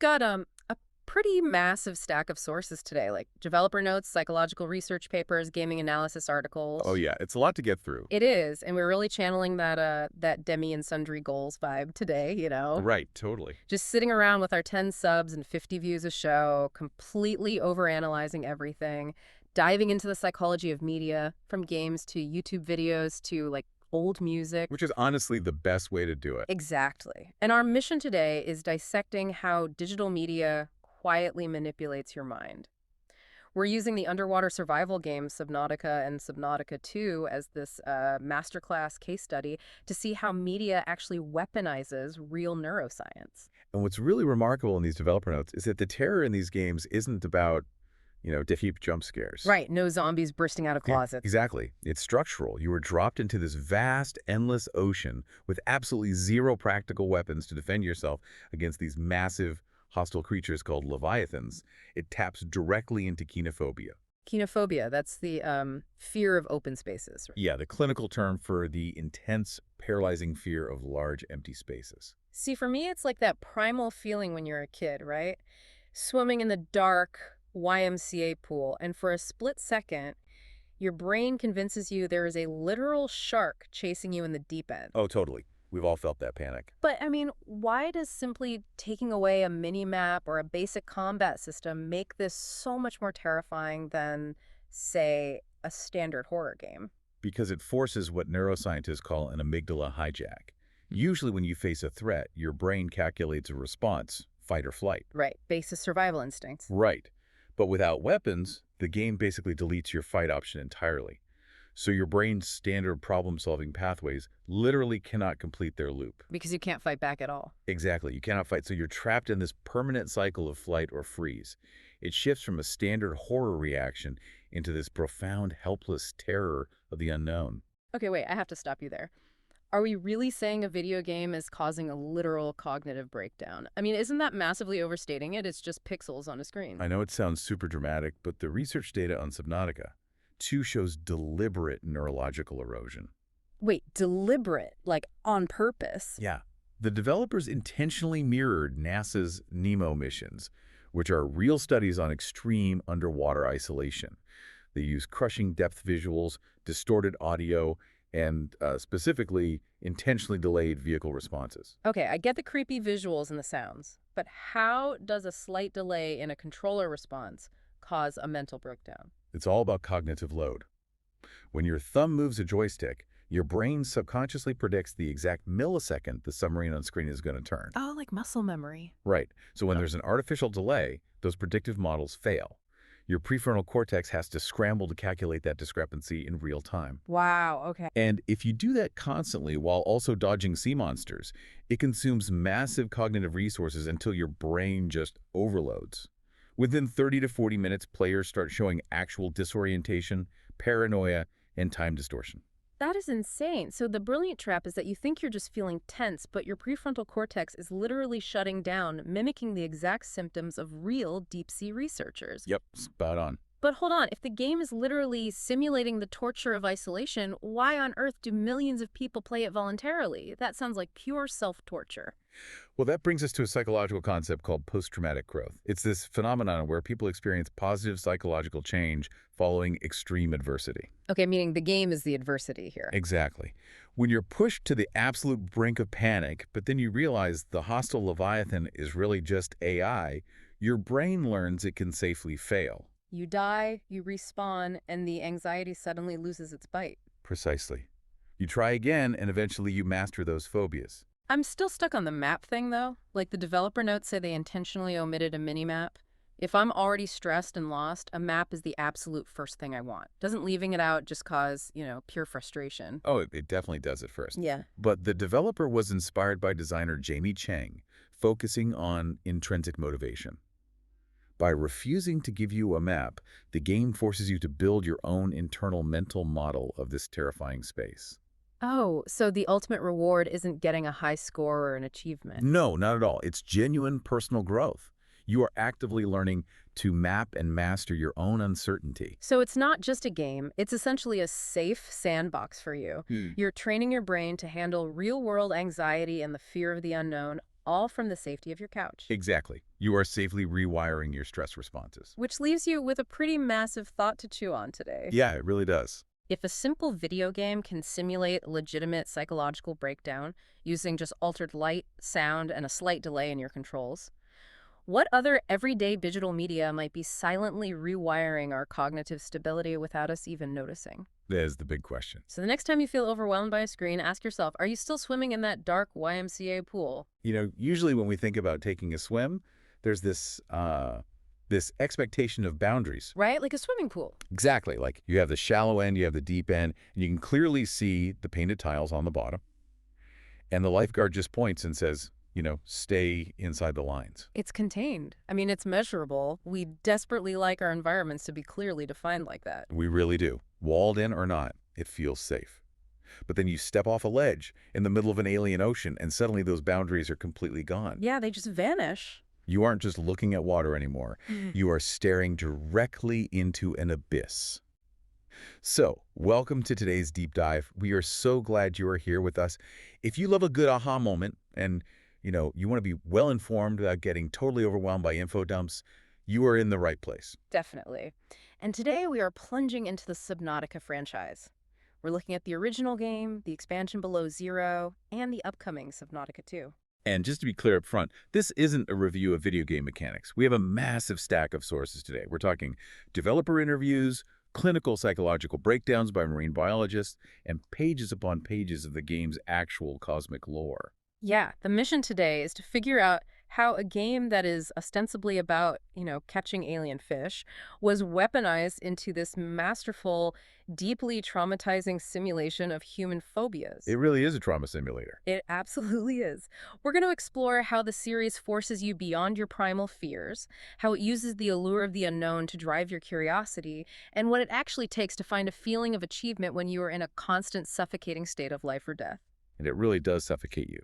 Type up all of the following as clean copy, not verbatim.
got a pretty massive stack of sources today, like developer notes, psychological research papers, gaming analysis articles. Oh, yeah. It's a lot to get through. It is, and we're really channeling that Demi-Sundry goals vibe today, you know? Right, totally. Just sitting around with our 10 subs and 50 views a show, completely overanalyzing everything, diving into the psychology of media, from games to YouTube videos to, like, old music. Which is honestly the best way to do it. Exactly. And our mission today is dissecting how digital media quietly manipulates your mind. We're using the underwater survival games Subnautica and Subnautica 2 as this masterclass case study to see how media actually weaponizes real neuroscience. And what's really remarkable in these developer notes is that the terror in these games isn't about, cheap jump scares. Right, no zombies bursting out of closets. Yeah, exactly. It's structural. You were dropped into this vast, endless ocean with absolutely zero practical weapons to defend yourself against these massive, hostile creatures called Leviathans. It taps directly into kenophobia. Kenophobia, that's the fear of open spaces. Right? Yeah, the clinical term for the intense, paralyzing fear of large, empty spaces. See, for me, it's like that primal feeling when you're a kid, right? Swimming in the dark YMCA pool, and for a split second, your brain convinces you there is a literal shark chasing you in the deep end. Oh, totally. We've all felt that panic. But, I mean, why does simply taking away a mini-map or a basic combat system make this so much more terrifying than, say, a standard horror game? Because it forces what neuroscientists call an amygdala hijack. Usually when you face a threat, your brain calculates a response, fight or flight. Right, basic survival instincts. Right. But without weapons, the game basically deletes your fight option entirely. So your brain's standard problem-solving pathways literally cannot complete their loop. Because you can't fight back at all. Exactly. You cannot fight. So you're trapped in this permanent cycle of flight or freeze. It shifts from a standard horror reaction into this profound, helpless terror of the unknown. Okay, wait, I have to stop you there. Are we really saying a video game is causing a literal cognitive breakdown? I mean, isn't that massively overstating it? It's just pixels on a screen. I know it sounds super dramatic, but the research data on Subnautica 2 shows deliberate neurological erosion. Wait, deliberate? Like on purpose? Yeah. The developers intentionally mirrored NASA's NEMO missions, which are real studies on extreme underwater isolation. They use crushing depth visuals, distorted audio, and specifically intentionally delayed vehicle responses. Okay, I get the creepy visuals and the sounds, but how does a slight delay in a controller response cause a mental breakdown? It's all about cognitive load. When your thumb moves a joystick, your brain subconsciously predicts the exact millisecond the submarine on screen is going to turn. Oh, like muscle memory. Right. So when there's an artificial delay, those predictive models fail. Your prefrontal cortex has to scramble to calculate that discrepancy in real time. Wow, okay. And if you do that constantly while also dodging sea monsters, it consumes massive cognitive resources until your brain just overloads. Within 30 to 40 minutes, players start showing actual disorientation, paranoia, and time distortion. That is insane. So the brilliant trap is that you think you're just feeling tense, but your prefrontal cortex is literally shutting down, mimicking the exact symptoms of real deep-sea researchers. Yep, spot on. But hold on, if the game is literally simulating the torture of isolation, why on earth do millions of people play it voluntarily? That sounds like pure self-torture. Well, that brings us to a psychological concept called post-traumatic growth. It's this phenomenon where people experience positive psychological change following extreme adversity. Okay, meaning the game is the adversity here. Exactly. When you're pushed to the absolute brink of panic, but then you realize the hostile Leviathan is really just AI, your brain learns it can safely fail. You die, you respawn, and the anxiety suddenly loses its bite. Precisely. You try again, and eventually you master those phobias. I'm still stuck on the map thing, though. Like the developer notes say they intentionally omitted a mini-map. If I'm already stressed and lost, a map is the absolute first thing I want. Doesn't leaving it out just cause, pure frustration? Oh, it definitely does at first. Yeah. But the developer was inspired by designer Jamie Chang, focusing on intrinsic motivation. By refusing to give you a map, the game forces you to build your own internal mental model of this terrifying space. Oh, so the ultimate reward isn't getting a high score or an achievement. No, not at all. It's genuine personal growth. You are actively learning to map and master your own uncertainty. So it's not just a game. It's essentially a safe sandbox for you. You're training your brain to handle real-world anxiety and the fear of the unknown, all from the safety of your couch. Exactly. You are safely rewiring your stress responses. Which leaves you with a pretty massive thought to chew on today. Yeah, it really does. If a simple video game can simulate legitimate psychological breakdown using just altered light, sound, and a slight delay in your controls, what other everyday digital media might be silently rewiring our cognitive stability without us even noticing? There's the big question. So the next time you feel overwhelmed by a screen, ask yourself, are you still swimming in that dark YMCA pool? Usually when we think about taking a swim, there's this expectation of boundaries. Right? Like a swimming pool. Exactly. Like you have the shallow end, you have the deep end, and you can clearly see the painted tiles on the bottom. And the lifeguard just points and says, stay inside the lines. It's contained. I mean, it's measurable. We desperately like our environments to be clearly defined like that. We really do. Walled in or not, it feels safe. But then you step off a ledge in the middle of an alien ocean, and suddenly those boundaries are completely gone. Yeah, they just vanish. You aren't just looking at water anymore. You are staring directly into an abyss. So, welcome to today's deep dive. We are so glad you are here with us. If you love a good aha moment and you want to be well-informed without getting totally overwhelmed by info dumps, you are in the right place. Definitely. And today we are plunging into the Subnautica franchise. We're looking at the original game, the expansion Below Zero, and the upcoming Subnautica 2. And just to be clear up front, this isn't a review of video game mechanics. We have a massive stack of sources today. We're talking developer interviews, clinical psychological breakdowns by marine biologists, and pages upon pages of the game's actual cosmic lore. Yeah, the mission today is to figure out how a game that is ostensibly about, catching alien fish was weaponized into this masterful, deeply traumatizing simulation of human phobias. It really is a trauma simulator. It absolutely is. We're going to explore how the series forces you beyond your primal fears, how it uses the allure of the unknown to drive your curiosity, and what it actually takes to find a feeling of achievement when you are in a constant suffocating state of life or death. And it really does suffocate you.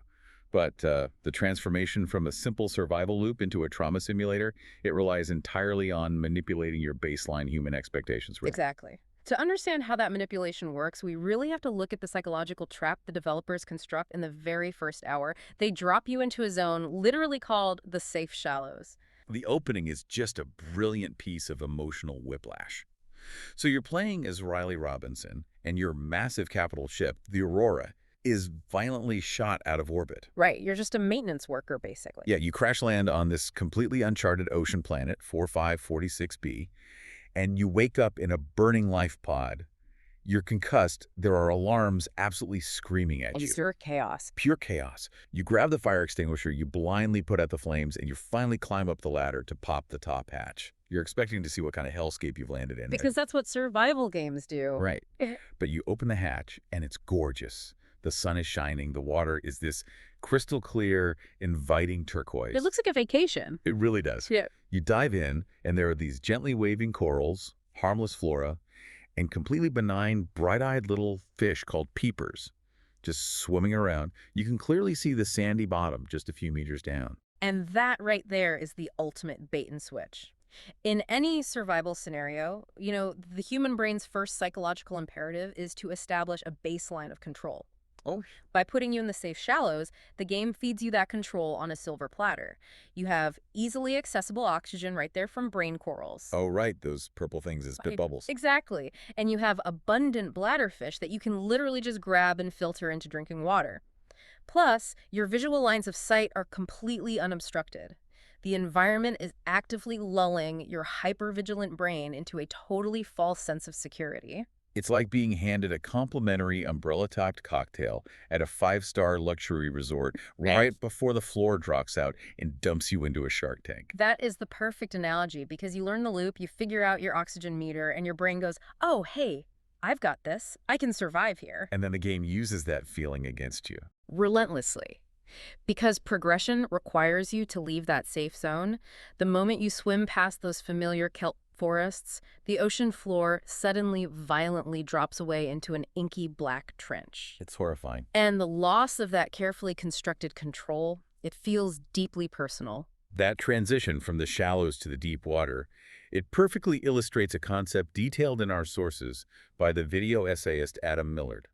But the transformation from a simple survival loop into a trauma simulator, it relies entirely on manipulating your baseline human expectations. Really. Exactly. To understand how that manipulation works, we really have to look at the psychological trap the developers construct in the very first hour. They drop you into a zone literally called the safe shallows. The opening is just a brilliant piece of emotional whiplash. So you're playing as Riley Robinson, and your massive capital ship, the Aurora, is violently shot out of orbit. Right, you're just a maintenance worker, basically. Yeah, you crash land on this completely uncharted ocean planet, 4546b, and you wake up in a burning life pod. You're concussed. There are alarms absolutely screaming at you. It's pure chaos. Pure chaos. You grab the fire extinguisher, you blindly put out the flames, and you finally climb up the ladder to pop the top hatch. You're expecting to see what kind of hellscape you've landed in. Because that's what survival games do. Right. But you open the hatch, and it's gorgeous. The sun is shining. The water is this crystal clear, inviting turquoise. It looks like a vacation. It really does. Yeah. You dive in, and there are these gently waving corals, harmless flora, and completely benign, bright-eyed little fish called peepers just swimming around. You can clearly see the sandy bottom just a few meters down. And that right there is the ultimate bait and switch. In any survival scenario, the human brain's first psychological imperative is to establish a baseline of control. Oh. By putting you in the safe shallows, the game feeds you that control on a silver platter. You have easily accessible oxygen right there from brain corals. Oh, right. Those purple things as spit bubbles. Exactly. And you have abundant bladderfish that you can literally just grab and filter into drinking water. Plus, your visual lines of sight are completely unobstructed. The environment is actively lulling your hypervigilant brain into a totally false sense of security. It's like being handed a complimentary umbrella-topped cocktail at a 5-star luxury resort right before the floor drops out and dumps you into a shark tank. That is the perfect analogy because you learn the loop, you figure out your oxygen meter, and your brain goes, oh, hey, I've got this. I can survive here. And then the game uses that feeling against you. Relentlessly. Because progression requires you to leave that safe zone, the moment you swim past those familiar kelp forests, the ocean floor suddenly violently drops away into an inky black trench. It's horrifying. And the loss of that carefully constructed control, it feels deeply personal. That transition from the shallows to the deep water, it perfectly illustrates a concept detailed in our sources by the video essayist Adam Millard.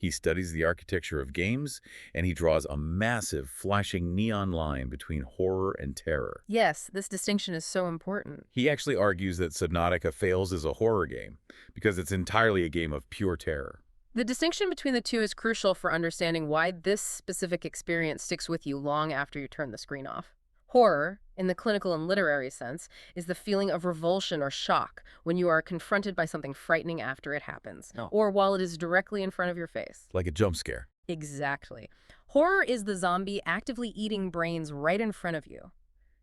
He studies the architecture of games, and he draws a massive, flashing neon line between horror and terror. Yes, this distinction is so important. He actually argues that Subnautica fails as a horror game because it's entirely a game of pure terror. The distinction between the two is crucial for understanding why this specific experience sticks with you long after you turn the screen off. Horror, in the clinical and literary sense, is the feeling of revulsion or shock when you are confronted by something frightening after it happens, or while it is directly in front of your face. Like a jump scare. Exactly. Horror is the zombie actively eating brains right in front of you.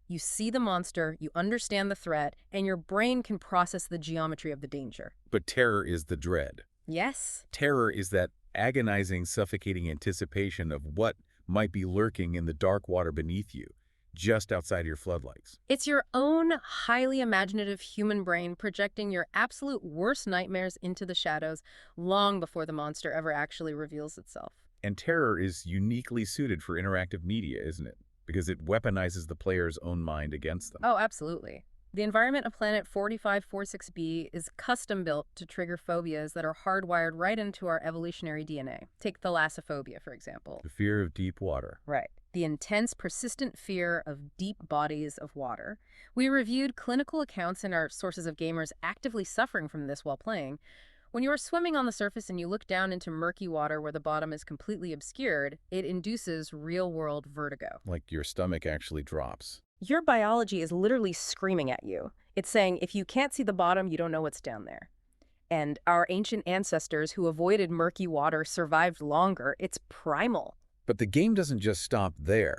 You see the monster, you understand the threat, and your brain can process the geometry of the danger. But terror is the dread. Yes. Terror is that agonizing, suffocating anticipation of what might be lurking in the dark water beneath you, just outside your floodlights. It's your own highly imaginative human brain projecting your absolute worst nightmares into the shadows long before the monster ever actually reveals itself. And terror is uniquely suited for interactive media, isn't it? Because it weaponizes the player's own mind against them. Oh, absolutely. The environment of Planet 4546b is custom-built to trigger phobias that are hardwired right into our evolutionary DNA. Take Thalassophobia, for example. The fear of deep water. Right. The intense, persistent fear of deep bodies of water. We reviewed clinical accounts in our Sources of Gamers actively suffering from this while playing. When you are swimming on the surface and you look down into murky water where the bottom is completely obscured, it induces real-world vertigo. Like your stomach actually drops. Your biology is literally screaming at you. It's saying, if you can't see the bottom, you don't know what's down there. And our ancient ancestors who avoided murky water survived longer. It's primal. But the game doesn't just stop there.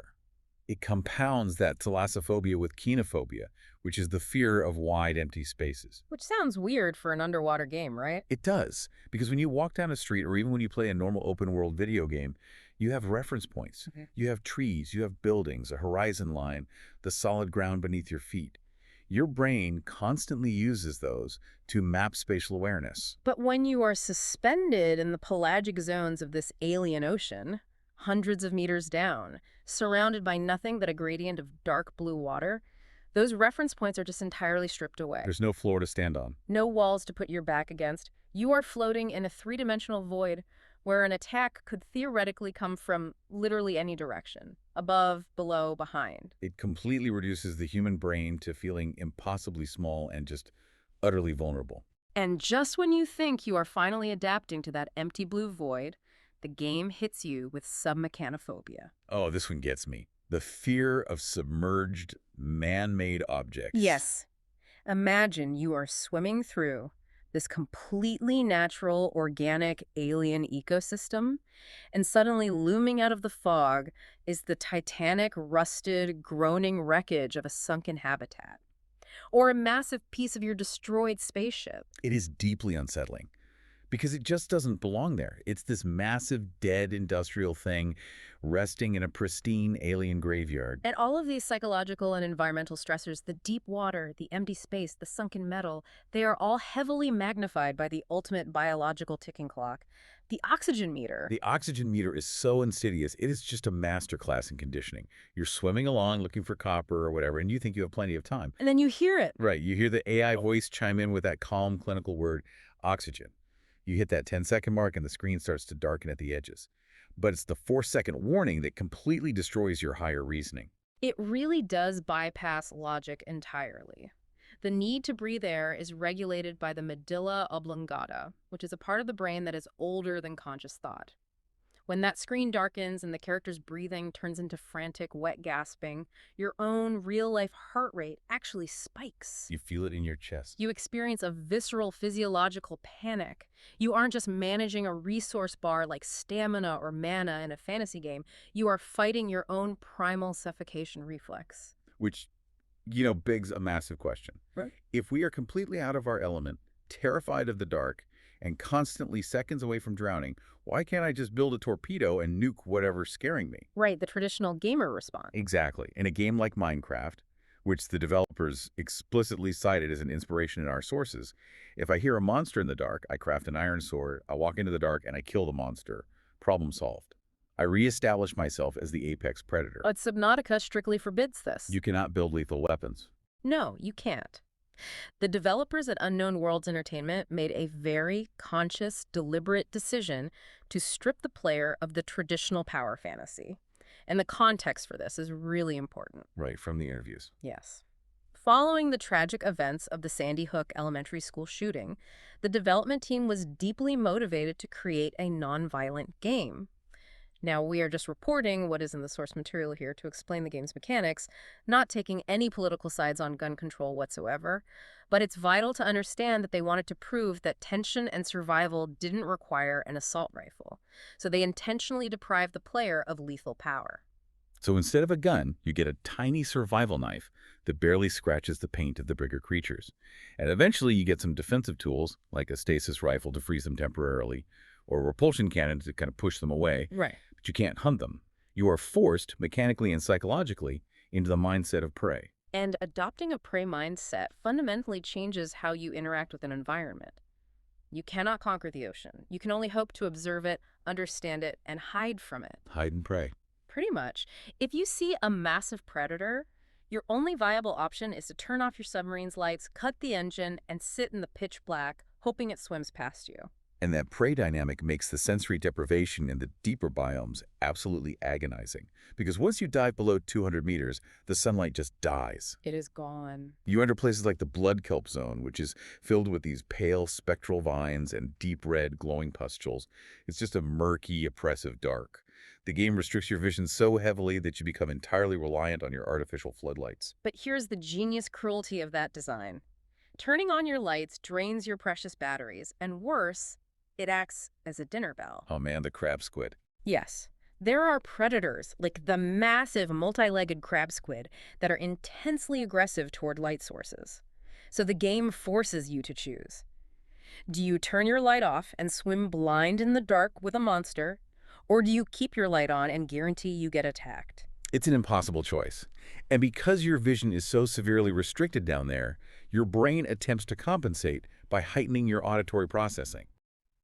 It compounds that thalassophobia with kinophobia, which is the fear of wide, empty spaces. Which sounds weird for an underwater game, right? It does, because when you walk down a street or even when you play a normal open-world video game, you have reference points. You have trees, you have buildings, a horizon line, the solid ground beneath your feet. Your brain constantly uses those to map spatial awareness. But when you are suspended in the pelagic zones of this alien ocean, hundreds of meters down, surrounded by nothing but a gradient of dark blue water, those reference points are just entirely stripped away. There's no floor to stand on. No walls to put your back against. You are floating in a three-dimensional void where an attack could theoretically come from literally any direction. Above, below, behind. It completely reduces the human brain to feeling impossibly small and just utterly vulnerable. And just when you think you are finally adapting to that empty blue void, the game hits you with submechanophobia. Oh, this one gets me. The fear of submerged, man-made objects. Yes. Imagine you are swimming through this completely natural, organic, alien ecosystem, and suddenly looming out of the fog is the titanic, rusted, groaning wreckage of a sunken habitat, or a massive piece of your destroyed spaceship. It is deeply unsettling because it just doesn't belong there. It's this massive, dead industrial thing resting in a pristine alien graveyard. And all of these psychological and environmental stressors, the deep water, the empty space, the sunken metal, they are all heavily magnified by the ultimate biological ticking clock, the oxygen meter. The oxygen meter is so insidious, it is just a masterclass in conditioning. You're swimming along looking for copper or whatever, and you think you have plenty of time. And then you hear it. Right, you hear the AI voice chime in with that calm clinical word, oxygen. You hit that 10-second mark and the screen starts to darken at the edges. But it's the 4-second warning that completely destroys your higher reasoning. It really does bypass logic entirely. The need to breathe air is regulated by the medulla oblongata, which is a part of the brain that is older than conscious thought. When that screen darkens and the character's breathing turns into frantic, wet gasping, your own real-life heart rate actually spikes. You feel it in your chest. You experience a visceral physiological panic. You aren't just managing a resource bar like stamina or mana in a fantasy game. You are fighting your own primal suffocation reflex. Which, begs a massive question. Right. If we are completely out of our element, terrified of the dark, and constantly seconds away from drowning, why can't I just build a torpedo and nuke whatever's scaring me? Right, the traditional gamer response. Exactly. In a game like Minecraft, which the developers explicitly cited as an inspiration in our sources, if I hear a monster in the dark, I craft an iron sword, I walk into the dark, and I kill the monster. Problem solved. I reestablish myself as the apex predator. But Subnautica strictly forbids this. You cannot build lethal weapons. No, you can't. The developers at Unknown Worlds Entertainment made a very conscious, deliberate decision to strip the player of the traditional power fantasy. And the context for this is really important. Right, from the interviews. Yes. Following the tragic events of the Sandy Hook Elementary School shooting, the development team was deeply motivated to create a nonviolent game. Now, we are just reporting what is in the source material here to explain the game's mechanics, not taking any political sides on gun control whatsoever, but it's vital to understand that they wanted to prove that tension and survival didn't require an assault rifle. So they intentionally deprived the player of lethal power. So instead of a gun, you get a tiny survival knife that barely scratches the paint of the bigger creatures. And eventually you get some defensive tools, like a stasis rifle to freeze them temporarily, or a repulsion cannon to kind of push them away. Right. But you can't hunt them. You are forced, mechanically and psychologically, into the mindset of prey. And adopting a prey mindset fundamentally changes how you interact with an environment. You cannot conquer the ocean. You can only hope to observe it, understand it, and hide from it. Hide and prey. Pretty much. If you see a massive predator, your only viable option is to turn off your submarine's lights, cut the engine, and sit in the pitch black, hoping it swims past you. And that prey dynamic makes the sensory deprivation in the deeper biomes absolutely agonizing. Because once you dive below 200 meters, the sunlight just dies. It is gone. You enter places like the blood kelp zone, which is filled with these pale spectral vines and deep red glowing pustules. It's just a murky, oppressive dark. The game restricts your vision so heavily that you become entirely reliant on your artificial floodlights. But here's the genius cruelty of that design. Turning on your lights drains your precious batteries, and worse, it acts as a dinner bell. Oh man, the crab squid. Yes. There are predators, like the massive multi-legged crab squid, that are intensely aggressive toward light sources. So the game forces you to choose. Do you turn your light off and swim blind in the dark with a monster, or do you keep your light on and guarantee you get attacked? It's an impossible choice. And because your vision is so severely restricted down there, your brain attempts to compensate by heightening your auditory processing.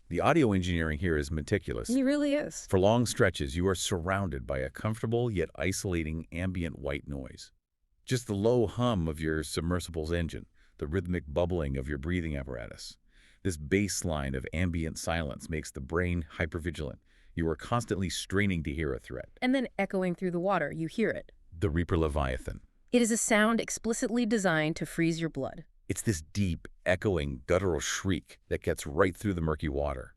The audio engineering here is meticulous. He really is. For long stretches, you are surrounded by a comfortable yet isolating ambient white noise. Just the low hum of your submersible's engine, the rhythmic bubbling of your breathing apparatus. This baseline of ambient silence makes the brain hypervigilant. You are constantly straining to hear a threat. And then echoing through the water, you hear it. The Reaper Leviathan. It is a sound explicitly designed to freeze your blood. It's this deep, echoing, guttural shriek that gets right through the murky water.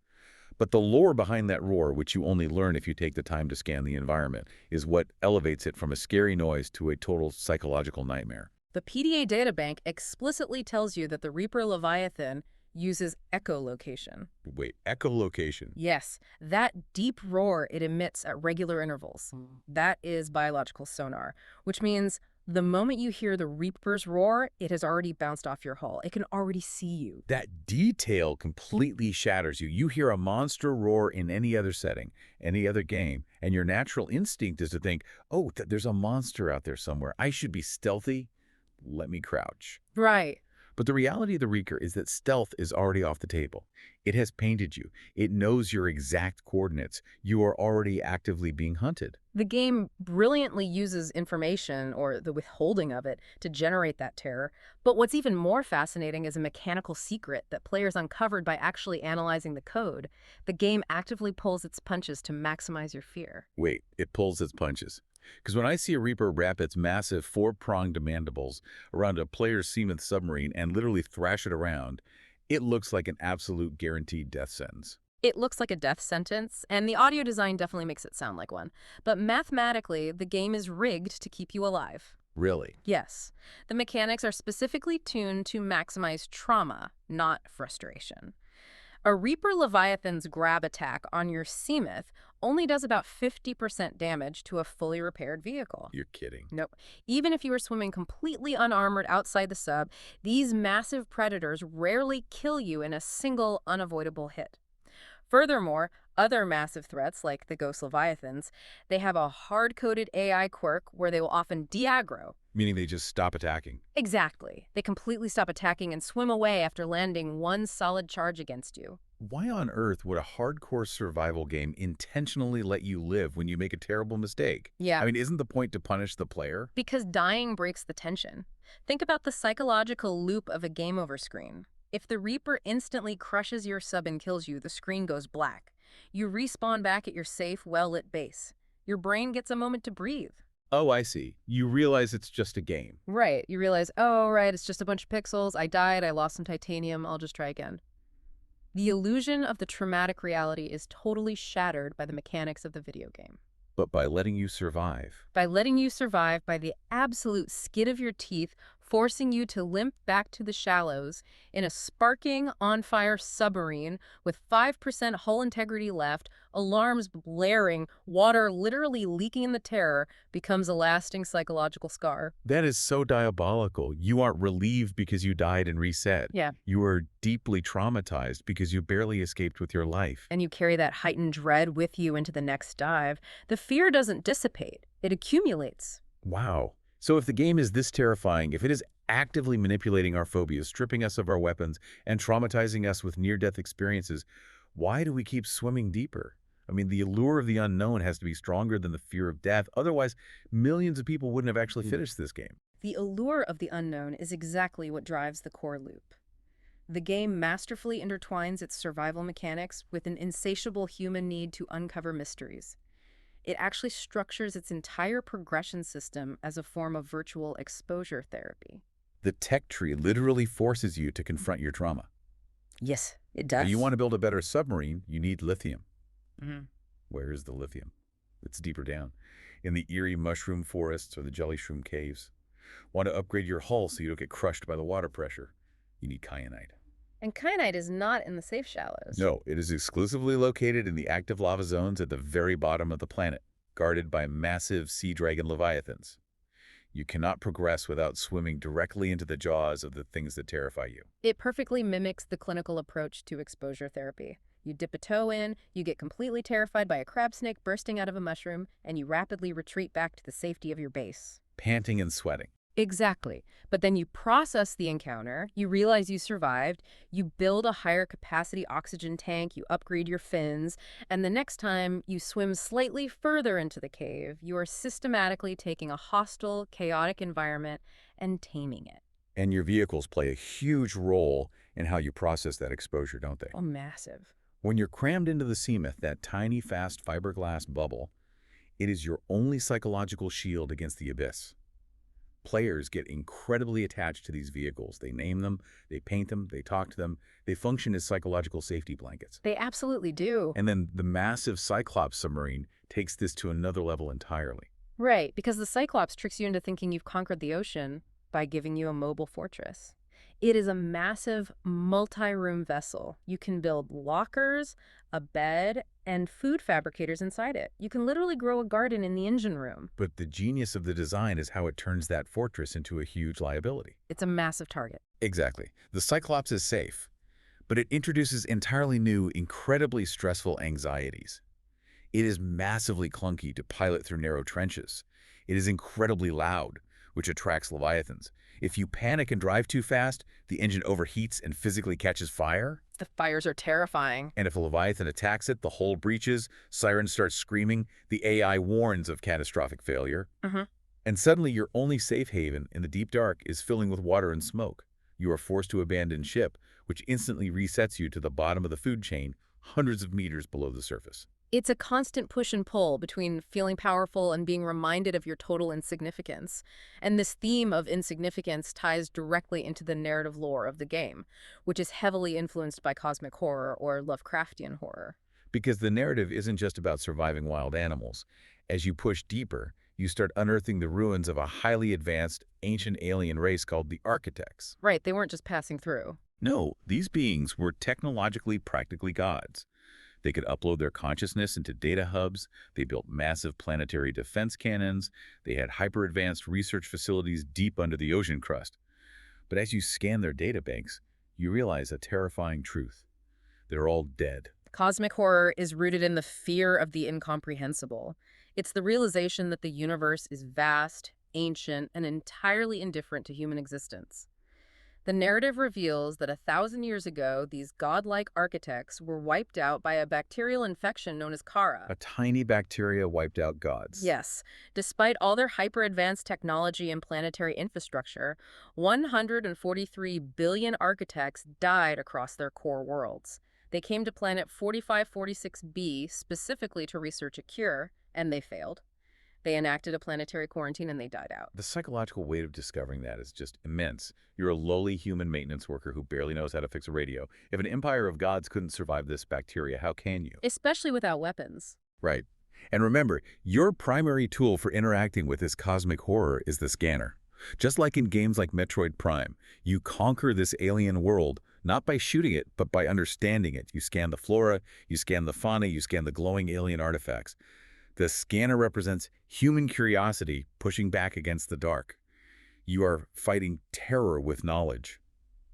But the lore behind that roar, which you only learn if you take the time to scan the environment, is what elevates it from a scary noise to a total psychological nightmare. The PDA databank explicitly tells you that the Reaper Leviathan uses echolocation. Wait, echolocation? Yes, that deep roar it emits at regular intervals. That is biological sonar, which means the moment you hear the Reaper's roar, it has already bounced off your hull. It can already see you. That detail completely shatters you. You hear a monster roar in any other setting, any other game, and your natural instinct is to think, oh, there's a monster out there somewhere. I should be stealthy. Let me crouch. Right. But the reality of the Reaper is that stealth is already off the table. It has painted you. It knows your exact coordinates. You are already actively being hunted. The game brilliantly uses information, or the withholding of it, to generate that terror. But what's even more fascinating is a mechanical secret that players uncovered by actually analyzing the code. The game actively pulls its punches to maximize your fear. Wait, it pulls its punches. Because when I see a Reaper wrap its massive four-pronged mandibles around a player's seamanth submarine and literally thrash it around, it looks like an absolute guaranteed death sentence. It looks like a death sentence, and the audio design definitely makes it sound like one. But mathematically, the game is rigged to keep you alive. Really? Yes. The mechanics are specifically tuned to maximize trauma, not frustration. A Reaper Leviathan's grab attack on your seamanth only does about 50% damage to a fully repaired vehicle. You're kidding. Nope. Even if you were swimming completely unarmored outside the sub, these massive predators rarely kill you in a single unavoidable hit. Furthermore, other massive threats, like the Ghost Leviathans, they have a hard-coded AI quirk where they will often de-aggro. Meaning they just stop attacking. Exactly. They completely stop attacking and swim away after landing one solid charge against you. Why on earth would a hardcore survival game intentionally let you live when you make a terrible mistake? Yeah, I mean, isn't the point to punish the player? because dying breaks the tension. Think about the psychological loop of a game over screen. If the Reaper instantly crushes your sub and kills you, the screen goes black. You respawn back at your safe, well-lit base. Your brain gets a moment to breathe. Oh, I see. You realize it's just a game. Right, you realize, oh, right, it's just a bunch of pixels. I died, I lost some titanium, I'll just try again. The illusion of the traumatic reality is totally shattered by the mechanics of the video game. But by letting you survive. By letting you survive by the absolute skid of your teeth, forcing you to limp back to the shallows in a sparking, on-fire submarine with 5% hull integrity left, alarms blaring, water literally leaking in the terror, becomes a lasting psychological scar. That is so diabolical. You aren't relieved because you died and reset. Yeah. You are deeply traumatized because you barely escaped with your life. And you carry that heightened dread with you into the next dive. The fear doesn't dissipate, it accumulates. Wow. So if the game is this terrifying, if it is actively manipulating our phobias, stripping us of our weapons, and traumatizing us with near-death experiences, why do we keep swimming deeper? I mean, the allure of the unknown has to be stronger than the fear of death. Otherwise, millions of people wouldn't have actually finished this game. The allure of the unknown is exactly what drives the core loop. The game masterfully intertwines its survival mechanics with an insatiable human need to uncover mysteries. It actually structures its entire progression system as a form of virtual exposure therapy. The tech tree literally forces you to confront your trauma. Yes, it If does. you want to build a better submarine, you need lithium. Mhm. Where is the lithium? It's deeper down, in the eerie mushroom forests or the jelly shroom caves. Want to upgrade your hull so you don't get crushed by the water pressure? You need kyanite. And kyanite is not in the safe shallows. No, it is exclusively located in the active lava zones at the very bottom of the planet, guarded by massive sea dragon Leviathans. You cannot progress without swimming directly into the jaws of the things that terrify you. It perfectly mimics the clinical approach to exposure therapy. You dip a toe in, you get completely terrified by a crab snake bursting out of a mushroom, and you rapidly retreat back to the safety of your base. Panting and sweating. Exactly. But then you process the encounter, you realize you survived, you build a higher capacity oxygen tank, you upgrade your fins, and the next time you swim slightly further into the cave, you are systematically taking a hostile, chaotic environment and taming it. And your vehicles play a huge role in how you process that exposure, don't they? Oh, massive. When you're crammed into the Seamoth, that tiny, fast fiberglass bubble, it is your only psychological shield against the abyss. Players get incredibly attached to these vehicles. They name them, they paint them, they talk to them. They function as psychological safety blankets. They absolutely do. And then the massive Cyclops submarine takes this to another level entirely. Right, because the Cyclops tricks you into thinking you've conquered the ocean by giving you a mobile fortress. It is a massive multi-room vessel. You can build lockers, a bed, and food fabricators inside it. You can literally grow a garden in the engine room. But the genius of the design is how it turns that fortress into a huge liability. It's a massive target. Exactly. The Cyclops is safe, but it introduces entirely new, incredibly stressful anxieties. It is massively clunky to pilot through narrow trenches. It is incredibly loud, which attracts Leviathans. If you panic and drive too fast, the engine overheats and physically catches fire. The fires are terrifying. And if a Leviathan attacks it, the hull breaches, sirens start screaming, the AI warns of catastrophic failure. And suddenly your only safe haven in the deep dark is filling with water and smoke. You are forced to abandon ship, which instantly resets you to the bottom of the food chain, hundreds of meters below the surface. It's a constant push and pull between feeling powerful and being reminded of your total insignificance. And this theme of insignificance ties directly into the narrative lore of the game, which is heavily influenced by cosmic horror or Lovecraftian horror. Because the narrative isn't just about surviving wild animals. As you push deeper, you start unearthing the ruins of a highly advanced, ancient alien race called the Architects. Right, they weren't just passing through. No, these beings were technologically practically gods. They could upload their consciousness into data hubs, they built massive planetary defense cannons, they had hyper-advanced research facilities deep under the ocean crust. But as you scan their databanks, you realize a terrifying truth. They're all dead. Cosmic horror is rooted in the fear of the incomprehensible. It's the realization that the universe is vast, ancient, and entirely indifferent to human existence. The narrative reveals that 1,000 years ago, these godlike architects were wiped out by a bacterial infection known as A Kara. tiny bacteria wiped out gods. Yes, despite all their hyper-advanced technology and planetary infrastructure, 143 billion architects died across their core worlds. They came to planet 4546b specifically to research a cure, and they failed. They enacted a planetary quarantine and they died out. The psychological weight of discovering that is just immense. You're a lowly human maintenance worker who barely knows how to fix a radio. If an empire of gods couldn't survive this bacteria, how can you? Especially without weapons. Right. And remember, your primary tool for interacting with this cosmic horror is the scanner. Just like in games like Metroid Prime, you conquer this alien world not by shooting it, but by understanding it. You scan the flora, you scan the fauna, you scan the glowing alien artifacts. The scanner represents human curiosity pushing back against the dark. You are fighting terror with knowledge.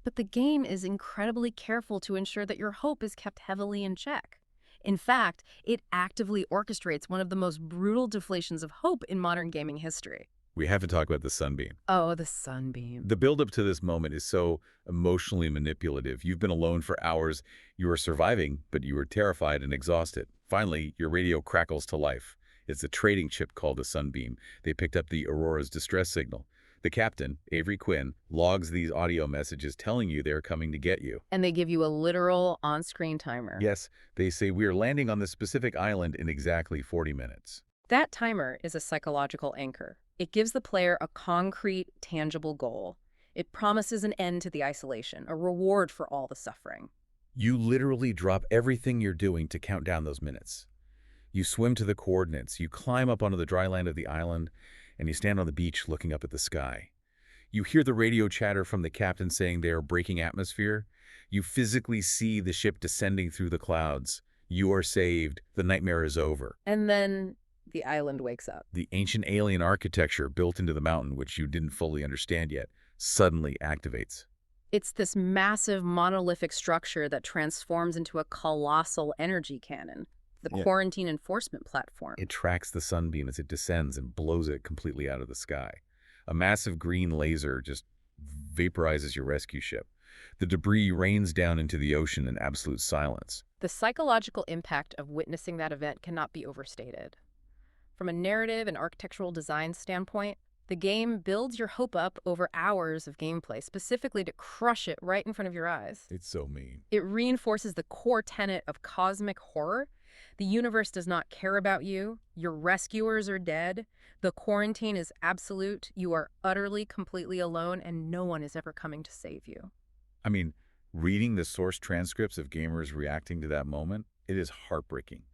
But the game is incredibly careful to ensure that your hope is kept heavily in check. In fact, it actively orchestrates one of the most brutal deflations of hope in modern gaming history. We have to talk about the sunbeam. Oh, the sunbeam. The buildup to this moment is so emotionally manipulative. You've been alone for hours. You are surviving, but you are terrified and exhausted. Finally, your radio crackles to life. It's a trading ship called a sunbeam. They picked up the Aurora's distress signal. The captain, Avery Quinn, logs these audio messages telling you they're coming to get you. And they give you a literal on-screen timer. Yes, they say we are landing on this specific island in exactly 40 minutes. That timer is a psychological anchor. It gives the player a concrete, tangible goal. It promises an end to the isolation, a reward for all the suffering. You literally drop everything you're doing to count down those minutes. You swim to the coordinates, you climb up onto the dry land of the island, and you stand on the beach looking up at the sky. You hear the radio chatter from the captain saying they are breaking atmosphere. You physically see the ship descending through the clouds. You are saved. The nightmare is over. And then the island wakes up. The ancient alien architecture built into the mountain, which you didn't fully understand yet, suddenly activates. It's this massive monolithic structure that transforms into a colossal energy cannon, the quarantine enforcement platform. It tracks the sunbeam as it descends and blows it completely out of the sky. A massive green laser just vaporizes your rescue ship. The debris rains down into the ocean in absolute silence. The psychological impact of witnessing that event cannot be overstated. From a narrative and architectural design standpoint, the game builds your hope up over hours of gameplay, specifically to crush it right in front of your eyes. It's so mean. It reinforces the core tenet of cosmic horror. The universe does not care about you. Your rescuers are dead. The quarantine is absolute. You are utterly, completely alone, and no one is ever coming to save you. I mean, reading the source transcripts of gamers reacting to that moment, it is heartbreaking.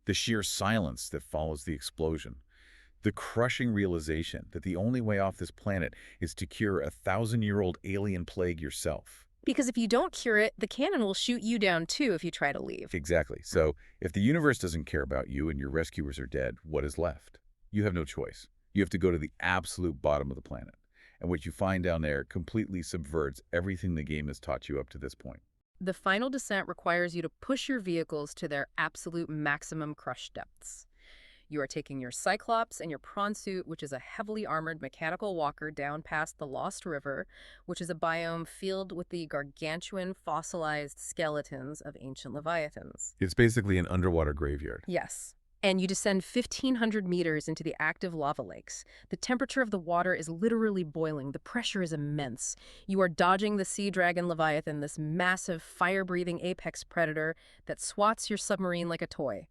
The sheer silence that follows the explosion. The crushing realization that the only way off this planet is to cure a 1,000-year-old alien plague yourself. Because if you don't cure it, the cannon will shoot you down too if you try to leave. Exactly. So if the universe doesn't care about you and your rescuers are dead, what is left? You have no choice. You have to go to the absolute bottom of the planet. And what you find down there completely subverts everything the game has taught you up to this point. The final descent requires you to push your vehicles to their absolute maximum crush depths. You are taking your Cyclops and your Prawn Suit, which is a heavily armored mechanical walker, down past the Lost River, which is a biome filled with the gargantuan fossilized skeletons of ancient Leviathans. It's basically an underwater graveyard. Yes. And you descend 1,500 meters into the active lava lakes. The temperature of the water is literally boiling. The pressure is immense. You are dodging the sea dragon Leviathan, this massive fire-breathing apex predator that swats your submarine like a toy.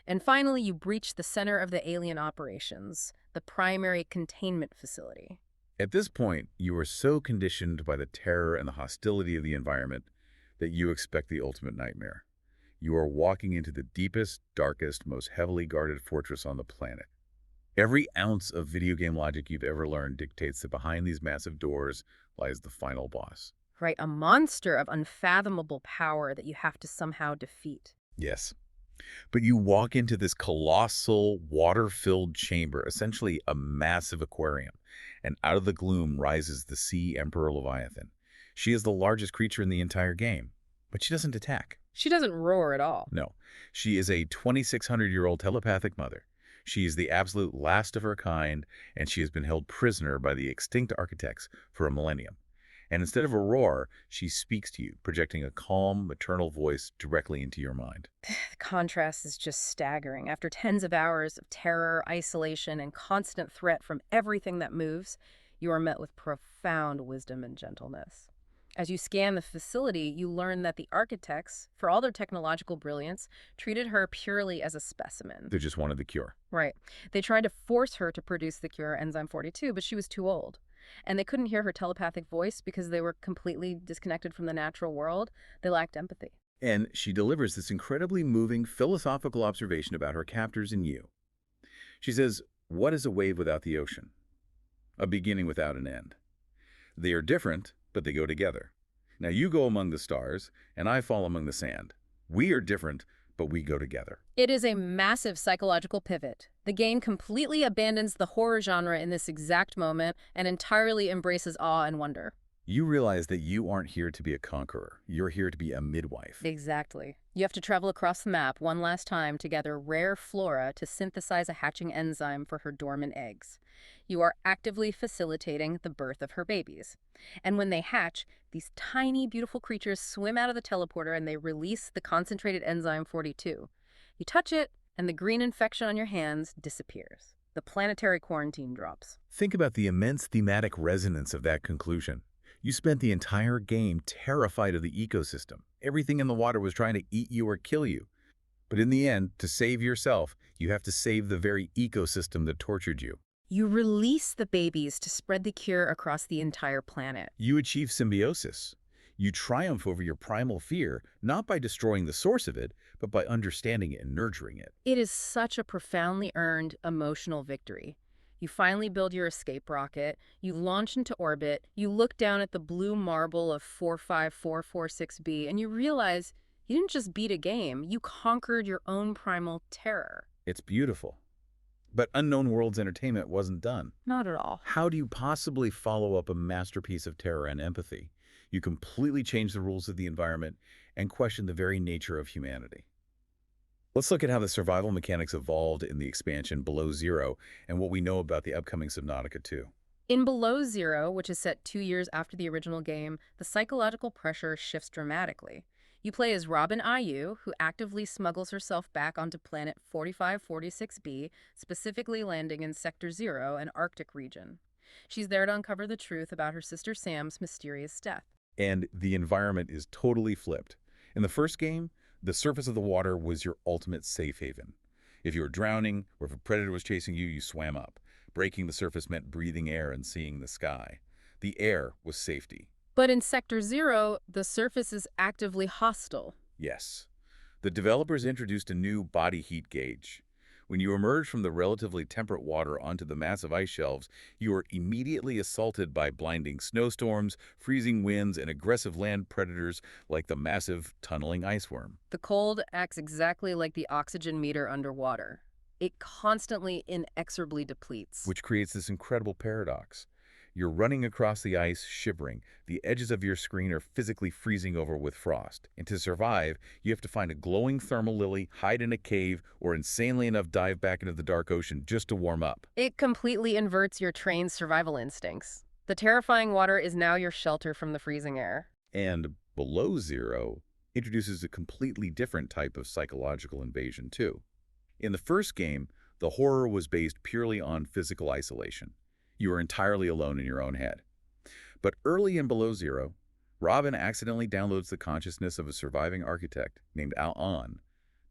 And finally, you breach the center of the alien operations, the primary containment facility. At this point, you are so conditioned by the terror and the hostility of the environment that you expect the ultimate nightmare. You are walking into the deepest, darkest, most heavily guarded fortress on the planet. Every ounce of video game logic you've ever learned dictates that behind these massive doors lies the final boss. Right, a monster of unfathomable power that you have to somehow defeat. Yes. But you walk into this colossal, water-filled chamber, essentially a massive aquarium, and out of the gloom rises the Sea Emperor Leviathan. She is the largest creature in the entire game, but she doesn't attack. She doesn't roar at all. No. She is a 2,600-year-old telepathic mother. She is the absolute last of her kind, and she has been held prisoner by the extinct architects for a millennium. And instead of a roar, she speaks to you, projecting a calm, maternal voice directly into your mind. The contrast is just staggering. After tens of hours of terror, isolation, and constant threat from everything that moves, you are met with profound wisdom and gentleness. As you scan the facility, you learn that the architects, for all their technological brilliance, treated her purely as a specimen. They just wanted the cure. Right. They tried to force her to produce the cure enzyme 42, but she was too old. And they couldn't hear her telepathic voice because they were completely disconnected from the natural world. They lacked empathy. And she delivers this incredibly moving philosophical observation about her captors and you. She says, "What is a wave without the ocean? A beginning without an end. They are different, but they go together. Now you go among the stars, and I fall among the sand. We are different, but we go together." It is a massive psychological pivot. The game completely abandons the horror genre in this exact moment and entirely embraces awe and wonder. You realize that you aren't here to be a conqueror. You're here to be a midwife. Exactly. You have to travel across the map one last time to gather rare flora to synthesize a hatching enzyme for her dormant eggs. You are actively facilitating the birth of her babies. And when they hatch, these tiny, beautiful creatures swim out of the teleporter and they release the concentrated enzyme 42. You touch it, and the green infection on your hands disappears. The planetary quarantine drops. Think about the immense thematic resonance of that conclusion. You spent the entire game terrified of the ecosystem. Everything in the water was trying to eat you or kill you. But in the end, to save yourself, you have to save the very ecosystem that tortured you. You release the babies to spread the cure across the entire planet. You achieve symbiosis. You triumph over your primal fear, not by destroying the source of it, but by understanding it and nurturing it. It is such a profoundly earned emotional victory. You finally build your escape rocket, you launch into orbit, you look down at the blue marble of 45446b, and you realize you didn't just beat a game, you conquered your own primal terror. It's beautiful. But Unknown Worlds Entertainment wasn't done. Not at all. How do you possibly follow up a masterpiece of terror and empathy? You completely change the rules of the environment and question the very nature of humanity. Let's look at how the survival mechanics evolved in the expansion Below Zero and what we know about the upcoming Subnautica 2. In Below Zero, which is set 2 years after the original game, the psychological pressure shifts dramatically. You play as Robin IU, who actively smuggles herself back onto planet 4546b, specifically landing in Sector 0, an Arctic region. She's there to uncover the truth about her sister Sam's mysterious death. And the environment is totally flipped. In the first game, the surface of the water was your ultimate safe haven. If you were drowning or if a predator was chasing you, you swam up. Breaking the surface meant breathing air and seeing the sky. The air was safety. But in Sector 0, the surface is actively hostile. Yes. The developers introduced a new body heat gauge. When you emerge from the relatively temperate water onto the massive ice shelves, you are immediately assaulted by blinding snowstorms, freezing winds, and aggressive land predators like the massive tunneling iceworm. The cold acts exactly like the oxygen meter underwater. It constantly, inexorably depletes. Which creates this incredible paradox. You're running across the ice, shivering. The edges of your screen are physically freezing over with frost. And to survive, you have to find a glowing thermal lily, hide in a cave, or insanely enough dive back into the dark ocean just to warm up. It completely inverts your trained survival instincts. The terrifying water is now your shelter from the freezing air. And Below Zero introduces a completely different type of psychological invasion, too. In the first game, the horror was based purely on physical isolation. You are entirely alone in your own head. But early in Below Zero, Robin accidentally downloads the consciousness of a surviving architect named Al-An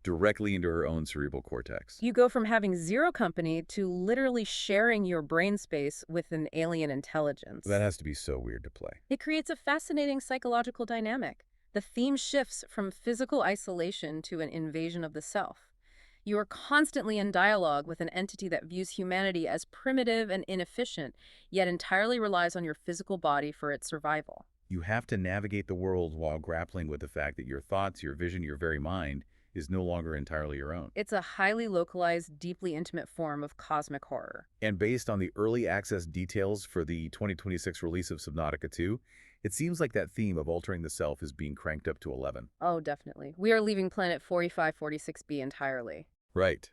directly into her own cerebral cortex. You go from having zero company to literally sharing your brain space with an alien intelligence. That has to be so weird to play. It creates a fascinating psychological dynamic. The theme shifts from physical isolation to an invasion of the self. You are constantly in dialogue with an entity that views humanity as primitive and inefficient, yet entirely relies on your physical body for its survival. You have to navigate the world while grappling with the fact that your thoughts, your vision, your very mind is no longer entirely your own. It's a highly localized, deeply intimate form of cosmic horror. And based on the early access details for the 2026 release of Subnautica 2, it seems like that theme of altering the self is being cranked up to 11. Oh, definitely. We are leaving planet 4546b entirely. Right.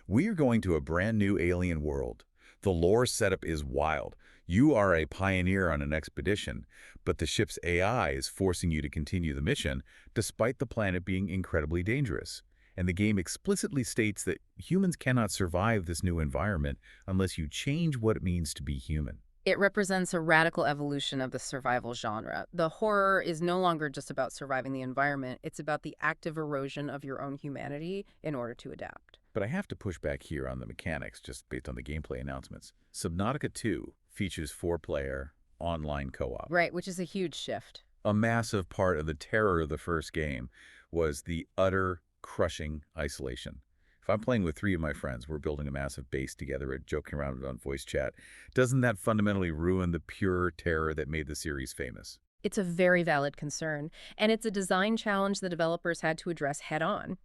We are going to a brand new alien world. The lore setup is wild. You are a pioneer on an expedition, but the ship's AI is forcing you to continue the mission despite the planet being incredibly dangerous. And the game explicitly states that humans cannot survive this new environment unless you change what it means to be human. It represents a radical evolution of the survival genre. The horror is no longer just about surviving the environment, it's about the active erosion of your own humanity in order to adapt. But I have to push back here on the mechanics just based on the gameplay announcements. Subnautica 2 features 4-player online co-op. Right, which is a huge shift. A massive part of the terror of the first game was the utter crushing isolation. If I'm playing with 3 of my friends, we're building a massive base together and joking around on voice chat. Doesn't that fundamentally ruin the pure terror that made the series famous? It's a very valid concern, and it's a design challenge the developers had to address head-on.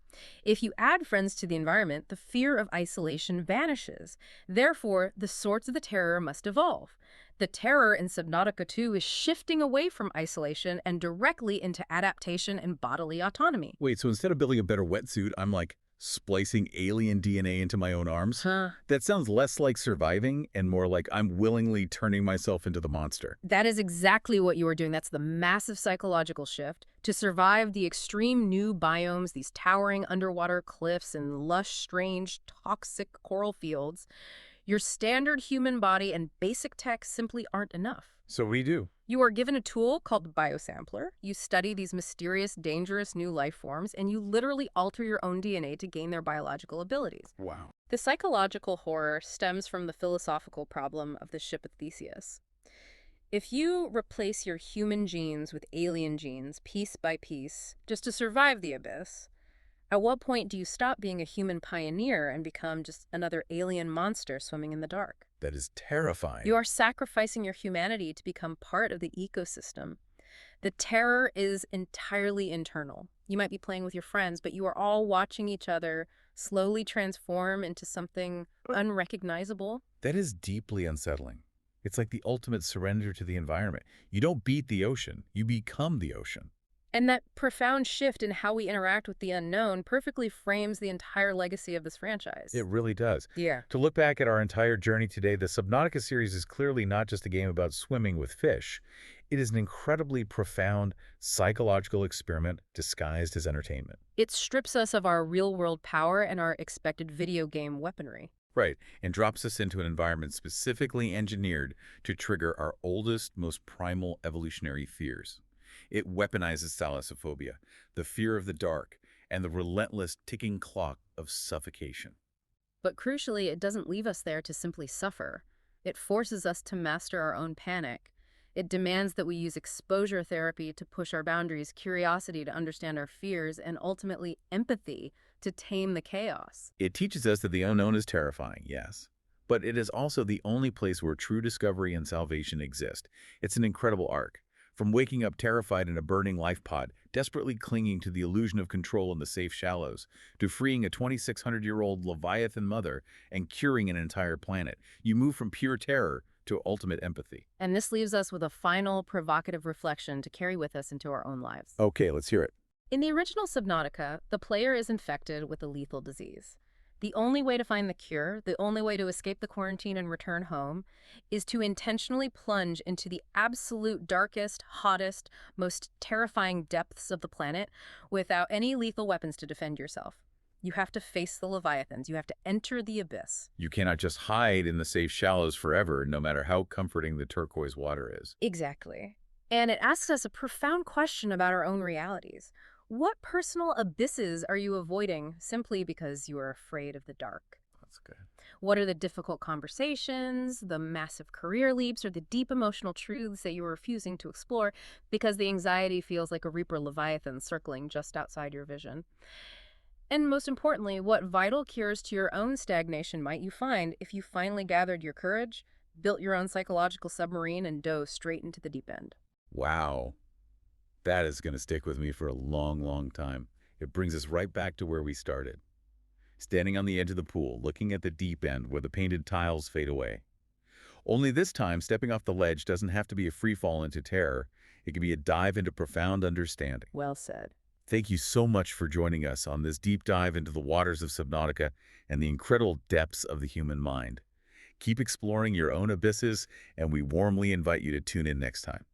If you add friends to the environment, the fear of isolation vanishes. Therefore, the sorts of the terror must evolve. The terror in Subnautica 2 is shifting away from isolation and directly into adaptation and bodily autonomy. Wait, so instead of building a better wetsuit, I'm like splicing alien DNA into my own arms? Huh. That sounds less like surviving and more like I'm willingly turning myself into the monster. That is exactly what you are doing. That's the massive psychological shift. To survive the extreme new biomes, these towering underwater cliffs and lush, strange, toxic coral fields, your standard human body and basic tech simply aren't enough. So we do. You are given a tool called the biosampler. You study these mysterious, dangerous new life forms, and you literally alter your own DNA to gain their biological abilities. Wow. The psychological horror stems from the philosophical problem of the ship of Theseus. If you replace your human genes with alien genes piece by piece just to survive the abyss, at what point do you stop being a human pioneer and become just another alien monster swimming in the dark? That is terrifying. You are sacrificing your humanity to become part of the ecosystem. The terror is entirely internal. You might be playing with your friends, but you are all watching each other slowly transform into something unrecognizable. That is deeply unsettling. It's like the ultimate surrender to the environment. You don't beat the ocean, you become the ocean. And that profound shift in how we interact with the unknown perfectly frames the entire legacy of this franchise. It really does. Yeah. To look back at our entire journey today, the Subnautica series is clearly not just a game about swimming with fish. It is an incredibly profound psychological experiment disguised as entertainment. It strips us of our real-world power and our expected video game weaponry. Right, and drops us into an environment specifically engineered to trigger our oldest, most primal evolutionary fears. It weaponizes thalassophobia, the fear of the dark, and the relentless ticking clock of suffocation. But crucially, it doesn't leave us there to simply suffer. It forces us to master our own panic. It demands that we use exposure therapy to push our boundaries, curiosity to understand our fears, and ultimately empathy to tame the chaos. It teaches us that the unknown is terrifying, yes, but it is also the only place where true discovery and salvation exist. It's an incredible arc. From waking up terrified in a burning life pod, desperately clinging to the illusion of control in the safe shallows, to freeing a 2,600-year-old Leviathan mother and curing an entire planet, you move from pure terror to ultimate empathy. And this leaves us with a final, provocative reflection to carry with us into our own lives. Okay, let's hear it. In the original Subnautica, the player is infected with a lethal disease. The only way to find the cure, the only way to escape the quarantine and return home, is to intentionally plunge into the absolute darkest, hottest, most terrifying depths of the planet without any lethal weapons to defend yourself. You have to face the Leviathans. You have to enter the abyss. You cannot just hide in the safe shallows forever, no matter how comforting the turquoise water is. Exactly. And it asks us a profound question about our own realities. What personal abysses are you avoiding simply because you are afraid of the dark? That's good. What are the difficult conversations, the massive career leaps, or the deep emotional truths that you are refusing to explore because the anxiety feels like a Reaper Leviathan circling just outside your vision? And most importantly, what vital cures to your own stagnation might you find if you finally gathered your courage, built your own psychological submarine, and dove straight into the deep end? Wow. That is going to stick with me for a long, long time. It brings us right back to where we started. Standing on the edge of the pool, looking at the deep end where the painted tiles fade away. Only this time, stepping off the ledge doesn't have to be a free fall into terror. It can be a dive into profound understanding. Well said. Thank you so much for joining us on this deep dive into the waters of Subnautica and the incredible depths of the human mind. Keep exploring your own abysses, and we warmly invite you to tune in next time.